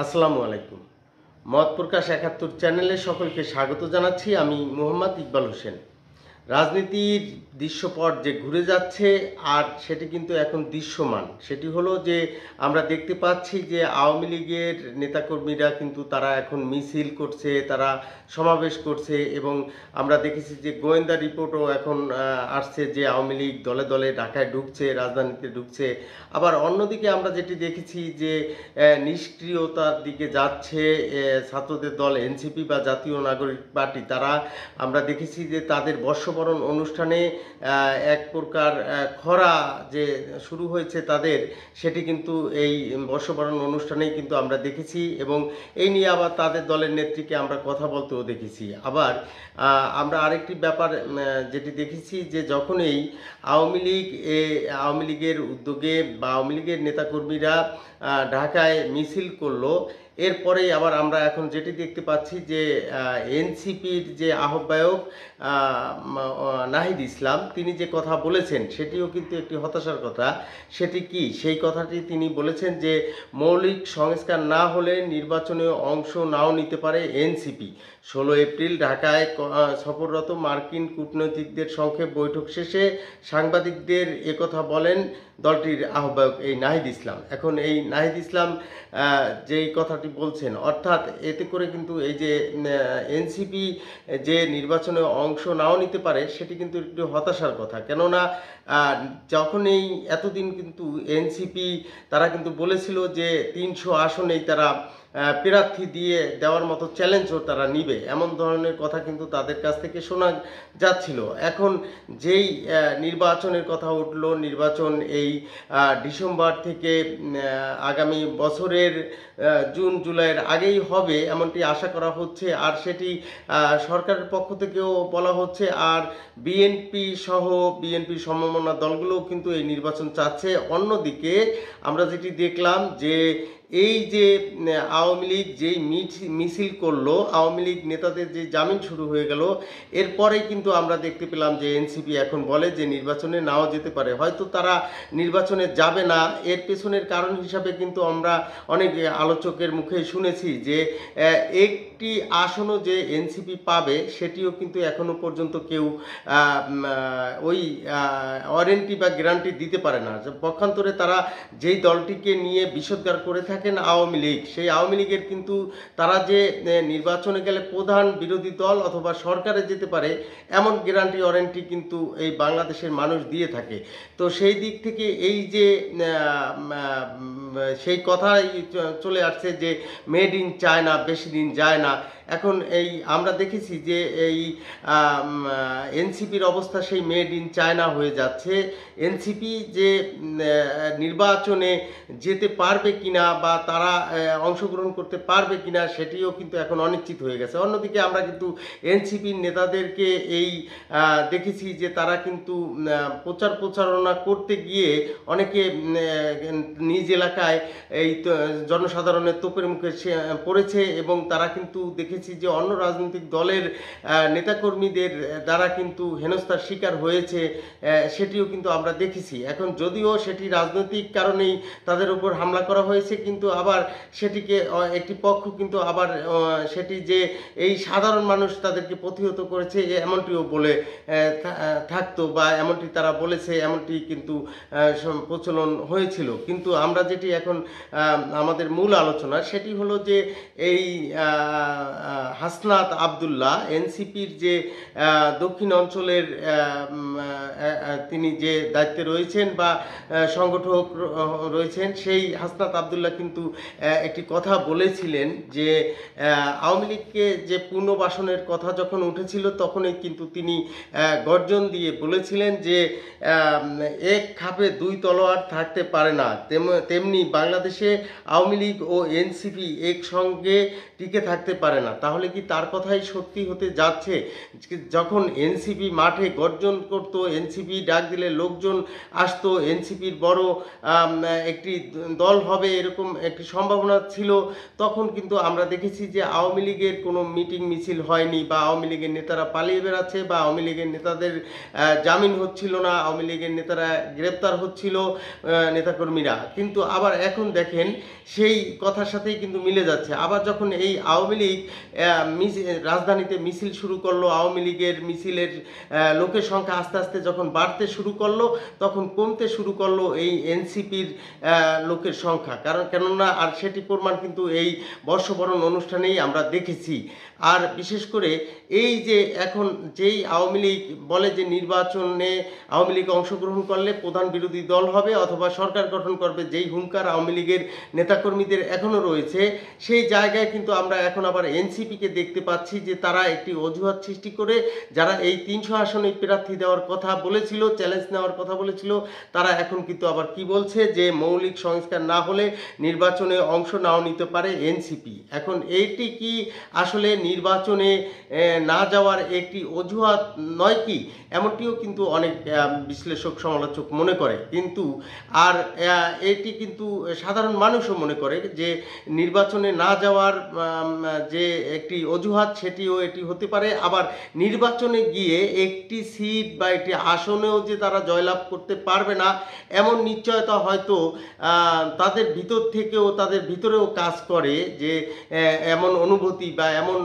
আসসালামু আলাইকুম। মত প্রকাশ ৭১ চ্যানেলে সকলকে স্বাগত জানাচ্ছি। আমি মোহাম্মদ ইকবাল হোসেন। রাজনীতির দৃশ্যপট যে ঘুরে যাচ্ছে আর সেটি কিন্তু এখন দৃশ্যমান। সেটি হলো যে আমরা দেখতে পাচ্ছি যে আওয়ামী লীগের নেতাকর্মীরা কিন্তু তারা এখন মিছিল করছে, তারা সমাবেশ করছে এবং আমরা দেখেছি যে গোয়েন্দা রিপোর্টও এখন আসছে যে আওয়ামী লীগ দলে দলে ঢাকায় ঢুকছে, রাজধানীতে ঢুকছে। আবার অন্যদিকে আমরা যেটি দেখেছি যে নিষ্ক্রিয়তার দিকে যাচ্ছে ছাত্রদের দল এনসিপি বা জাতীয় নাগরিক পার্টি। তারা আমরা দেখেছি যে তাদের বর্ষবরণ অনুষ্ঠানে এক প্রকার খরা যে শুরু হয়েছে তাদের, সেটি কিন্তু এই বর্ষবরণ অনুষ্ঠানেই কিন্তু আমরা দেখেছি এবং এই নিয়ে আবার তাদের দলের নেত্রীকে আমরা কথা বলতেও দেখেছি। আবার আমরা আরেকটি ব্যাপার যেটি দেখেছি যে যখন এই আওয়ামী লীগের উদ্যোগে বা আওয়ামী লীগের নেতাকর্মীরা ঢাকায় মিছিল করলো, এরপরেই আবার আমরা এখন যেটি দেখতে পাচ্ছি যে এনসিপির যে আহ্বায়ক নাহিদ ইসলাম তিনি যে কথা বলেছেন সেটিও কিন্তু একটি হতাশার কথা। সেটি কি? সেই কথাটি তিনি বলেছেন যে মৌলিক সংস্কার না হলে নির্বাচনে অংশ নাও নিতে পারে এনসিপি। 16 এপ্রিল ঢাকায় সফররত মার্কিন কূটনৈতিকদের সঙ্গে বৈঠক শেষে সাংবাদিকদের একথা বলেন দলটির আহ্বায়ক এই নাহিদ ইসলাম। এখন এই নাহিদ ইসলাম যেই কথাটি বলছেন, অর্থাৎ এতে করে কিন্তু এই যে এনসিপি যে নির্বাচনে অংশ নাও নিতে পারে সেটি কিন্তু একটু হতাশার কথা। কেননা যখন এই এতদিন কিন্তু এনসিপি তারা কিন্তু বলেছিল যে 300 আসনেই তারা প্রার্থী দিয়ে দেওয়ার মতো চ্যালেঞ্জও তারা নিবে, এমন ধরনের কথা কিন্তু তাদের কাছ থেকে শোনা যাচ্ছিল। এখন যেই নির্বাচনের কথা উঠল, নির্বাচন এই ডিসেম্বর থেকে আগামী বছরের জুন জুলাইয়ের আগেই হবে এমনটি আশা করা হচ্ছে, আর সেটি সরকারের পক্ষ থেকেও বলা হচ্ছে। আর বিএনপি সহ বিএনপির সমমনা দলগুলোও কিন্তু এই নির্বাচন চাচ্ছে। অন্যদিকে আমরা যেটি দেখলাম যে এই যে আওয়ামী লীগ যেই মিছিল করলো, আওয়ামী লীগ নেতাদের যে জামিন শুরু হয়ে গেল, এরপরেই কিন্তু আমরা দেখতে পেলাম যে এনসিপি এখন বলে যে নির্বাচনে নাও যেতে পারে, হয়তো তারা নির্বাচনে যাবে না। এর পেছনের কারণ হিসাবে কিন্তু আমরা অনেক আলোচকের মুখে শুনেছি যে একটি আসনও যে এনসিপি পাবে সেটিও কিন্তু এখনো পর্যন্ত কেউ ওই ওয়ারেন্টি বা গ্যারান্টি দিতে পারে না। পক্ষান্তরে তারা যেই দলটিকে নিয়ে বিষোদ্গার করে থাকেন আওয়ামী লীগ, সেই আওয়ামী লীগের কিন্তু তারা যে নির্বাচনে গেলে প্রধান বিরোধী দল অথবা সরকারে যেতে পারে এমন গ্যারান্টি ওয়ারেন্টি কিন্তু এই বাংলাদেশের মানুষ দিয়ে থাকে। তো সেই দিক থেকে এই যে সেই কথাই চলে আসছে যে মেড ইন চায়না বেশি দিন যায় না। এখন এই আমরা দেখেছি যে এই এনসিপির অবস্থা সেই মেড ইন চায়না হয়ে যাচ্ছে। এনসিপি যে নির্বাচনে যেতে পারবে কিনা বা তারা অংশগ্রহণ করতে পারবে কিনা সেটিও কিন্তু এখন অনিশ্চিত হয়ে গেছে। অন্যদিকে আমরা কিন্তু এনসিপির নেতাদেরকে এই দেখেছি যে তারা কিন্তু প্রচারণা করতে গিয়ে অনেকে নিজ এলাকায় এই জনসাধারণের তোপের মুখে পড়েছে এবং তারা কিন্তু দেখেছি যে অন্য রাজনৈতিক দলের নেতাকর্মীদের দ্বারা কিন্তু হেনস্থার শিকার হয়েছে, সেটিও কিন্তু আমরা দেখেছি। এখন যদিও সেটি রাজনৈতিক কারণেই তাদের উপর হামলা করা হয়েছে, কিন্তু আবার সেটিকে একটি পক্ষ কিন্তু আবার সেটি যে এই সাধারণ মানুষ তাদেরকে প্রতিহত করেছে এমনটিও বলে থাকতো বা এমনটি তারা বলেছে, এমনটি কিন্তু প্রচলন হয়েছিল। কিন্তু আমরা যেটি এখন আমাদের মূল আলোচনা সেটি হলো যে এই হাসনাত আবদুল্লাহ এনসিপির যে দক্ষিণ অঞ্চলের তিনি যে দায়িত্বে রয়েছেন বা সংগঠক রয়েছেন, সেই হাসনাত আবদুল্লাহ কিন্তু একটি কথা বলেছিলেন যে আওয়ামী লীগকে যে পুনর্বাসনের কথা যখন উঠেছিল তখনই কিন্তু তিনি গর্জন দিয়ে বলেছিলেন যে এক খাপে দুই তলোয়ার থাকতে পারে না, তেমনি বাংলাদেশে আওয়ামী লীগ ও এনসিপি একসঙ্গে টিকে থাকতে পারে না। তাহলে কি তার কথাই সত্যি হতে যাচ্ছে? যখন এনসিপি মাঠে গর্জন করত, এনসিপি ডাক দিলে লোকজন আসতো, এনসিপির বড় একটি দল হবে এরকম একটি সম্ভাবনা ছিল, তখন কিন্তু আমরা দেখেছি যে আওয়ামী লীগের কোনো মিটিং মিছিল হয়নি, বা আওয়ামী লীগের নেতারা পালিয়ে বেড়াচ্ছে, বা আওয়ামী লীগের নেতাদের জামিন হচ্ছিল না, আওয়ামী লীগের নেতারা গ্রেপ্তার হচ্ছিল, নেতাকর্মীরা। কিন্তু আবার এখন দেখেন সেই কথার সাথেই কিন্তু মিলে যাচ্ছে। আবার যখন এই আওয়ামী লীগ রাজধানীতে মিছিল শুরু করলো, আওয়ামী লীগের মিছিলের লোকের সংখ্যা আস্তে আস্তে যখন বাড়তে শুরু করলো, তখন কমতে শুরু করলো এই এনসিপির লোকের সংখ্যা। কেননা আর সেটি প্রমাণ কিন্তু এই বর্ষবরণ অনুষ্ঠানেই আমরা দেখেছি। আর বিশেষ করে এই যে এখন যেই আওয়ামী লীগ বলে যে নির্বাচনে আওয়ামী লীগ অংশগ্রহণ করলে প্রধান বিরোধী দল হবে অথবা সরকার গঠন করবে, যেই হুঙ্কার আওয়ামী লীগের নেতাকর্মীদের এখনও রয়েছে, সেই জায়গায় কিন্তু আমরা এখন আবার এনসিপিকে দেখতে পাচ্ছি যে তারা একটি অজুহাত সৃষ্টি করে, যারা এই 300 আসনে প্রার্থী দেওয়ার কথা বলেছিল, চ্যালেঞ্জ নেওয়ার কথা বলেছিল, তারা এখন কিন্তু আবার কি বলছে যে মৌলিক সংস্কার না হলে নির্বাচনে অংশ নাও নিতে পারে এনসিপি। এখন এইটি কি আসলে নির্বাচনে না যাওয়ার একটি অজুহাত নয় কি? এমনটিও কিন্তু অনেক বিশ্লেষক সমালোচক মনে করে। কিন্তু আর এটি কিন্তু সাধারণ মানুষও মনে করে যে নির্বাচনে না যাওয়ার যে একটি অজুহাত সেটিও এটি হতে পারে। আবার নির্বাচনে গিয়ে একটি সিট বা একটি আসনেও যে তারা জয়লাভ করতে পারবে না, এমন নিশ্চয়তা হয়তো তাদের ভিতর থেকেও, তাদের ভিতরেও কাজ করে, যে এমন অনুভূতি বা এমন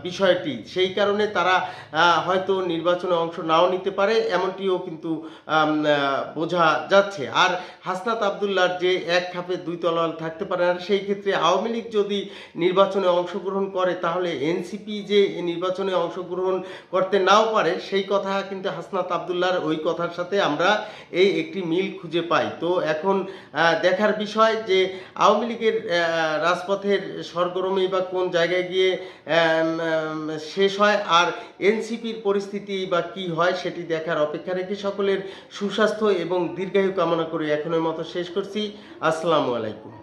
বিষয়টি, সেই কারণে তারা হয়তো নির্বাচনে অংশ নাও নিতে পারে, এমনটিও কিন্তু বোঝা যাচ্ছে। আর হাসনাত আবদুল্লাহর যে এক খাপে দুই তলোয়ার থাকতে পারে, আর সেই ক্ষেত্রে আওয়ামী লীগ যদি নির্বাচনে অংশগ্রহণ করে, তাহলে এনসিপি যে নির্বাচনে অংশগ্রহণ করতে নাও পারে, সেই কথা কিন্তু হাসনাত আবদুল্লাহর ওই কথার সাথে আমরা এই একটি মিল খুঁজে পাই। তো এখন দেখার বিষয় যে আওয়ামী লীগের রাজপথের সরগরমি বা কোন জায়গায় গিয়ে শেষ হয়, আর এনসিপির পরিস্থিতি বা কি হয় সেটি দেখার অপেক্ষা রেখে সকলের সুস্বাস্থ্য এবং দীর্ঘায়ু কামনা করে এখনের মতো শেষ করছি। আসসালামু আলাইকুম।